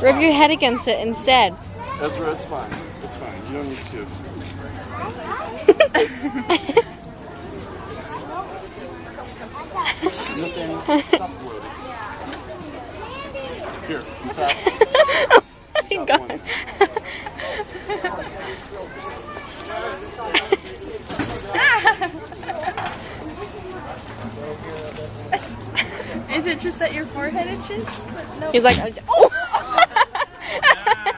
Rub your head against it instead. Ezra, it's fine. It's fine. You don't need to. Nothing. Stop floating. Here, you tap. Oh my God. Is it just that your forehead itches? No. He's like, oh!